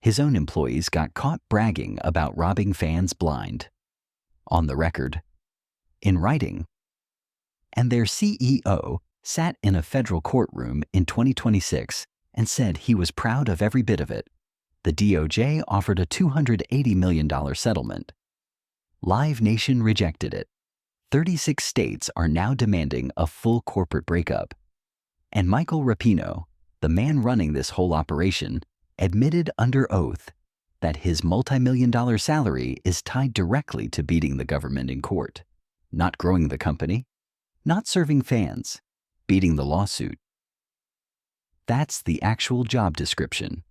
His own employees got caught bragging about robbing fans blind. On the record. In writing. And their CEO sat in a federal courtroom in 2026 and said he was proud of every bit of it. The DOJ offered a $280 million settlement. Live Nation rejected it. 36 states are now demanding a full corporate breakup. And Michael Rapino, the man running this whole operation, admitted under oath that his multi-million-dollar salary is tied directly to beating the government in court, not growing the company, not serving fans, beating the lawsuit. That's the actual job description.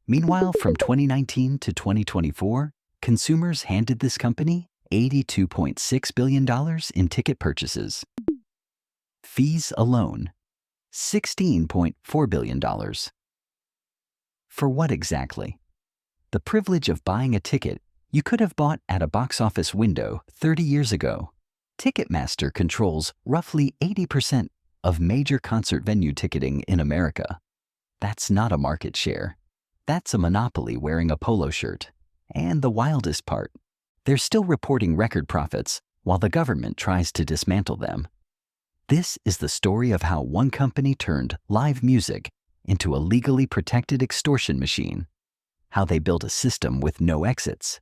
Meanwhile, from 2019 to 2024, consumers handed this company $82.6 billion in ticket purchases. Fees alone, $16.4 billion. For what exactly? The privilege of buying a ticket you could have bought at a box office window 30 years ago. Ticketmaster controls roughly 80% of major concert venue ticketing in America. That's not a market share. That's a monopoly wearing a polo shirt. And the wildest part, they're still reporting record profits while the government tries to dismantle them. This is the story of how one company turned live music into a legally protected extortion machine, how they built a system with no exits,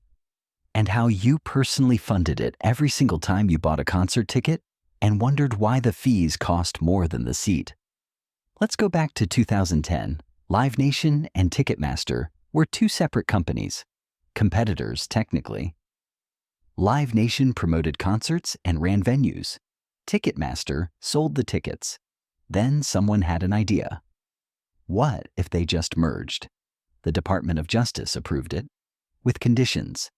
and how you personally funded it every single time you bought a concert ticket and wondered why the fees cost more than the seat. Let's go back to 2010. Live Nation and Ticketmaster were two separate companies, competitors technically. Live Nation promoted concerts and ran venues. Ticketmaster sold the tickets. Then someone had an idea. What if they just merged? The Department of Justice approved it, with conditions.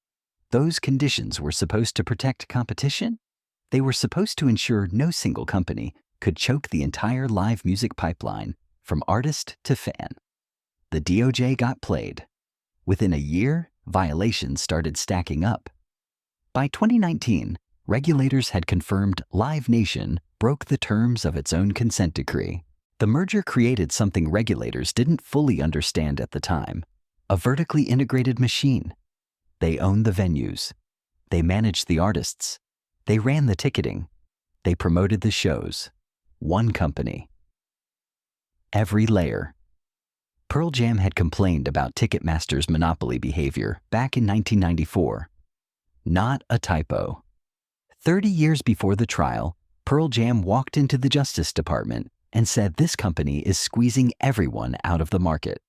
Those conditions were supposed to protect competition. They were supposed to ensure no single company could choke the entire live music pipeline from artist to fan. The DOJ got played. Within a year, violations started stacking up. By 2019, regulators had confirmed Live Nation broke the terms of its own consent decree. The merger created something regulators didn't fully understand at the time: a vertically integrated machine. They owned the venues. They managed the artists. They ran the ticketing. They promoted the shows. One company. Every layer. Pearl Jam had complained about Ticketmaster's monopoly behavior back in 1994. Not a typo. 30 years before the trial, Pearl Jam walked into the Justice Department and said this company is squeezing everyone out of the market.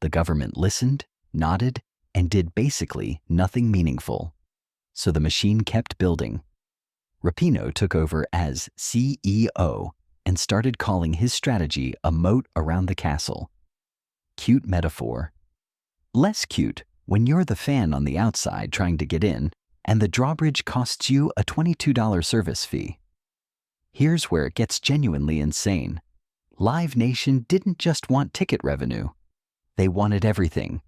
The government listened, nodded, and did basically nothing meaningful. So the machine kept building. Rapino took over as CEO and started calling his strategy a moat around the castle. Cute metaphor. Less cute when you're the fan on the outside trying to get in, and the drawbridge costs you a $22 service fee. Here's where it gets genuinely insane. Live Nation didn't just want ticket revenue. They wanted everything: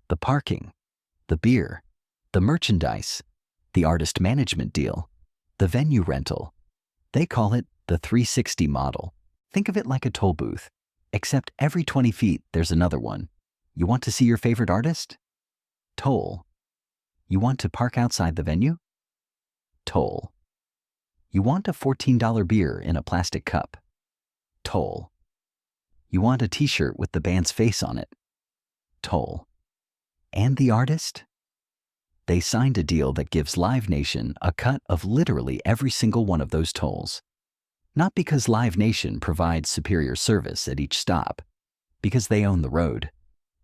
the parking, the beer, the merchandise, the artist management deal, the venue rental. They call it the 360 model. Think of it like a toll booth, except every 20 feet there's another one. You want to see your favorite artist? Toll. You want to park outside the venue? Toll. You want a $14 beer in a plastic cup? Toll. You want a t-shirt with the band's face on it? Toll. And the artist? They signed a deal that gives Live Nation a cut of literally every single one of those tolls. Not because Live Nation provides superior service at each stop, because they own the road.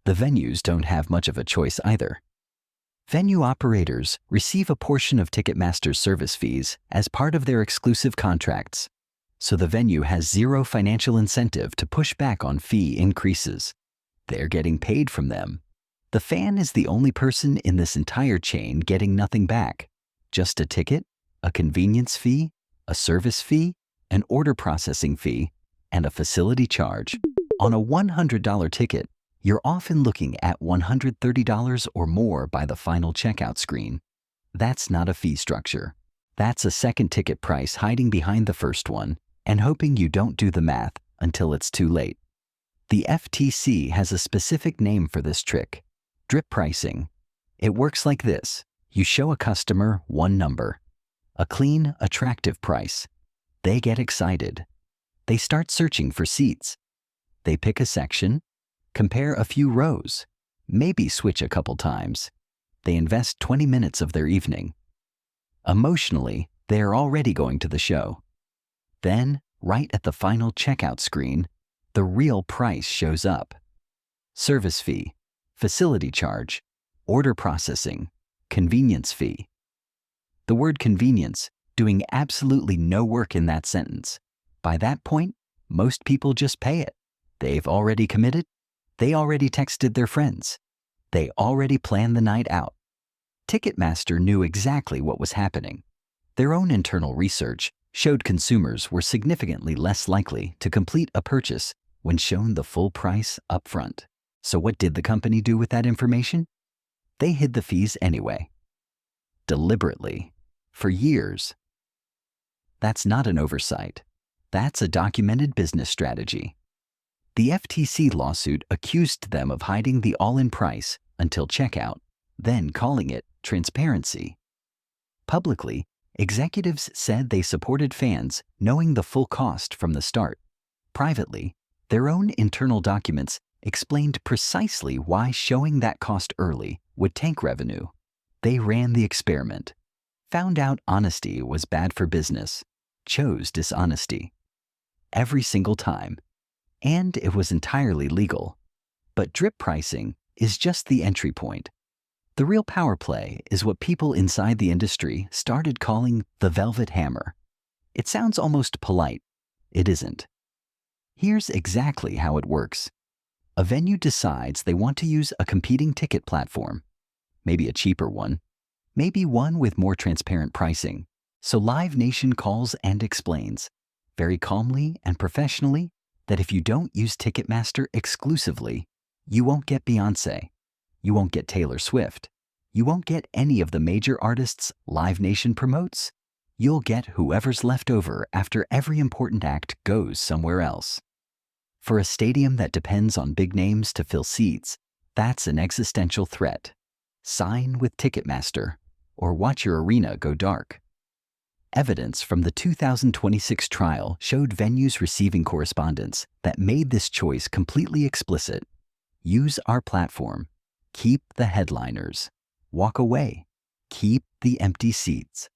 The venues don't have much of a choice either. Venue operators receive a portion of Ticketmaster's service fees as part of their exclusive contracts, so the venue has zero financial incentive to push back on fee increases. They're getting paid from them. The fan is the only person in this entire chain getting nothing back. Just a ticket, a convenience fee, a service fee, an order processing fee, and a facility charge. On a $100 ticket, you're often looking at $130 or more by the final checkout screen. That's not a fee structure. That's a second ticket price hiding behind the first one and hoping you don't do the math until it's too late. The FTC has a specific name for this trick: Drip pricing. It works like this. You show a customer one number, a clean, attractive price. They get excited. They start searching for seats. They pick a section, compare a few rows, maybe switch a couple times. They invest 20 minutes of their evening. Emotionally, they are already going to the show. Then, right at the final checkout screen, the real price shows up. Service fee, facility charge, order processing, convenience fee. The word convenience doing absolutely no work in that sentence. By that point, most people just pay it. They've already committed. They already texted their friends. They already planned the night out. Ticketmaster knew exactly what was happening. Their own internal research showed consumers were significantly less likely to complete a purchase when shown the full price up front. So what did the company do with that information? They hid the fees anyway. Deliberately. For years. That's not an oversight. That's a documented business strategy. The FTC lawsuit accused them of hiding the all-in price until checkout, then calling it transparency. Publicly, executives said they supported fans knowing the full cost from the start. Privately, their own internal documents explained precisely why showing that cost early would tank revenue. They ran the experiment, found out honesty was bad for business, chose dishonesty. Every single time. And it was entirely legal. But drip pricing is just the entry point. The real power play is what people inside the industry started calling the velvet hammer. It sounds almost polite. It isn't. Here's exactly how it works. A venue decides they want to use a competing ticket platform, maybe a cheaper one, maybe one with more transparent pricing. So Live Nation calls and explains, very calmly and professionally, that if you don't use Ticketmaster exclusively, you won't get Beyoncé, you won't get Taylor Swift, you won't get any of the major artists Live Nation promotes. You'll get whoever's left over after every important act goes somewhere else. For a stadium that depends on big names to fill seats, that's an existential threat. Sign with Ticketmaster, or watch your arena go dark. Evidence from the 2026 trial showed venues receiving correspondence that made this choice completely explicit. Use our platform. Keep the headliners. Walk away. Keep the empty seats.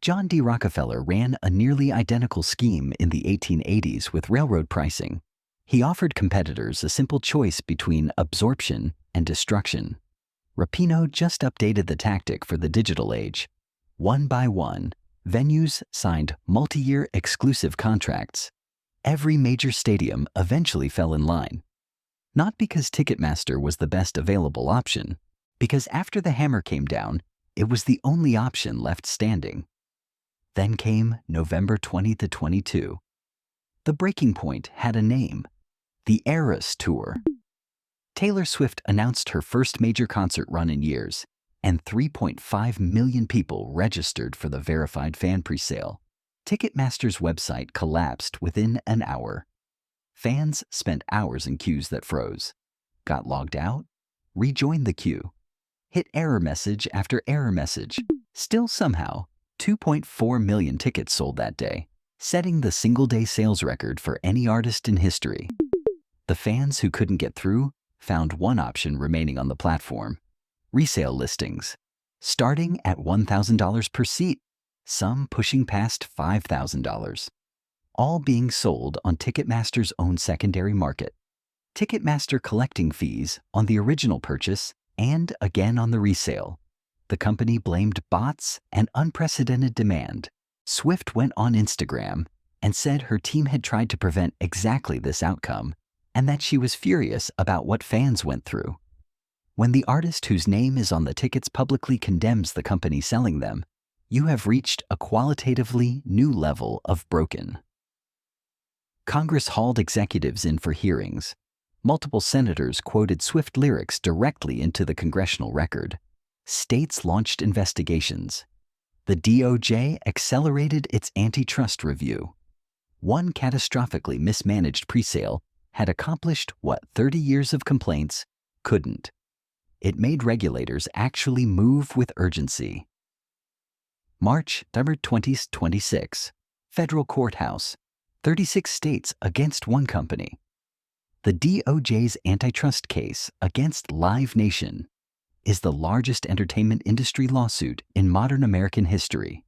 John D. Rockefeller ran a nearly identical scheme in the 1880s with railroad pricing. He offered competitors a simple choice between absorption and destruction. Rapinoe just updated the tactic for the digital age. One by one, venues signed multi-year exclusive contracts. Every major stadium eventually fell in line. Not because Ticketmaster was the best available option, because after the hammer came down, it was the only option left standing. Then came November 2022. The breaking point had a name, the Eras Tour. Taylor Swift announced her first major concert run in years, and 3.5 million people registered for the verified fan presale. Ticketmaster's website collapsed within an hour. Fans spent hours in queues that froze, got logged out, rejoined the queue, hit error message after error message. Still somehow, 2.4 million tickets sold that day, setting the single-day sales record for any artist in history. The fans who couldn't get through found one option remaining on the platform: resale listings, starting at $1,000 per seat, some pushing past $5,000, all being sold on Ticketmaster's own secondary market. Ticketmaster collecting fees on the original purchase and again on the resale. The company blamed bots and unprecedented demand. Swift went on Instagram and said her team had tried to prevent exactly this outcome and that she was furious about what fans went through. When the artist whose name is on the tickets publicly condemns the company selling them, you have reached a qualitatively new level of broken. Congress hauled executives in for hearings. Multiple senators quoted Swift lyrics directly into the congressional record. States launched investigations. The DOJ accelerated its antitrust review. One catastrophically mismanaged presale had accomplished what 30 years of complaints couldn't. It made regulators actually move with urgency. March 2026. Federal Courthouse. 36 states against one company. The DOJ's antitrust case against Live Nation is the largest entertainment industry lawsuit in modern American history.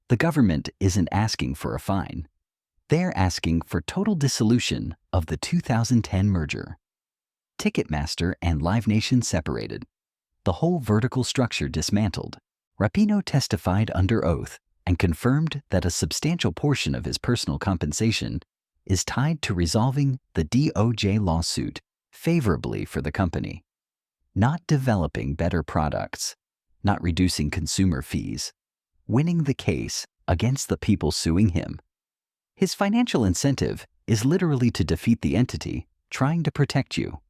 The government isn't asking for a fine. They're asking for total dissolution of the 2010 merger. Ticketmaster and Live Nation separated. The whole vertical structure dismantled. Rapinoe testified under oath and confirmed that a substantial portion of his personal compensation is tied to resolving the DOJ lawsuit favorably for the company, not developing better products, not reducing consumer fees, winning the case against the people suing him. His financial incentive is literally to defeat the entity trying to protect you.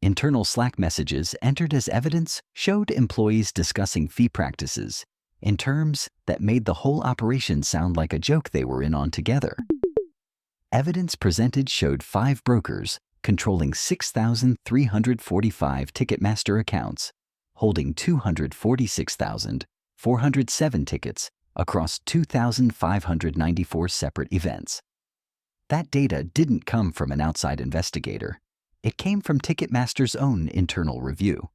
Internal Slack messages entered as evidence showed employees discussing fee practices in terms that made the whole operation sound like a joke they were in on together. Evidence presented showed 5 brokers controlling 6,345 Ticketmaster accounts, holding 246,407 tickets across 2,594 separate events. That data didn't come from an outside investigator. It came from Ticketmaster's own internal review.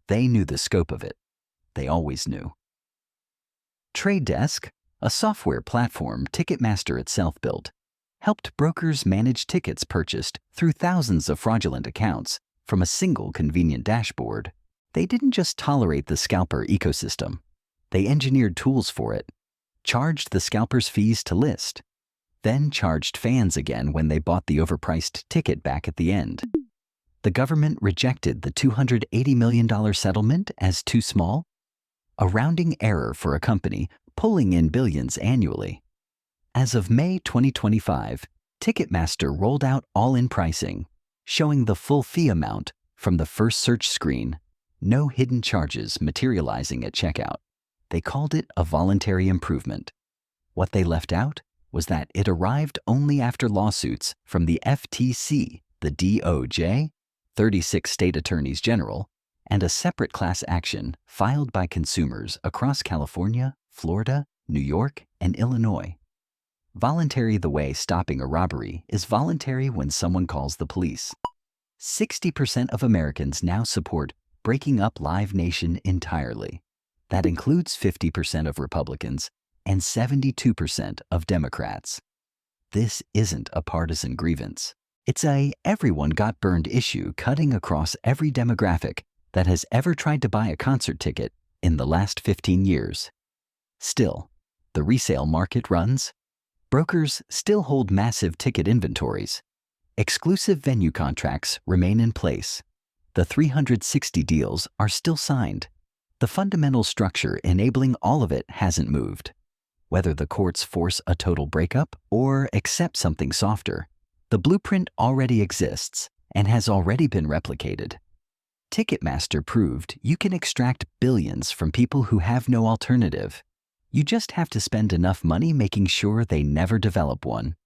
They knew the scope of it. They always knew. TradeDesk, a software platform Ticketmaster itself built, helped brokers manage tickets purchased through thousands of fraudulent accounts from a single convenient dashboard. They didn't just tolerate the scalper ecosystem. They engineered tools for it, charged the scalpers fees to list, then charged fans again when they bought the overpriced ticket back at the end. The government rejected the $280 million settlement as too small, a rounding error for a company pulling in billions annually. As of May 2025, Ticketmaster rolled out all-in pricing, showing the full fee amount from the first search screen, no hidden charges materializing at checkout. They called it a voluntary improvement. What they left out was that it arrived only after lawsuits from the FTC, the DOJ, 36 state attorneys general, and a separate class action filed by consumers across California, Florida, New York, and Illinois. Voluntary the way stopping a robbery is voluntary when someone calls the police. 60% of Americans now support breaking up Live Nation entirely. That includes 50% of Republicans and 72% of Democrats. This isn't a partisan grievance. It's a everyone got burned issue cutting across every demographic that has ever tried to buy a concert ticket in the last 15 years. Still, the resale market runs. Brokers still hold massive ticket inventories. Exclusive venue contracts remain in place. The 360 deals are still signed. The fundamental structure enabling all of it hasn't moved. Whether the courts force a total breakup or accept something softer, the blueprint already exists and has already been replicated. Ticketmaster proved you can extract billions from people who have no alternative. You just have to spend enough money making sure they never develop one.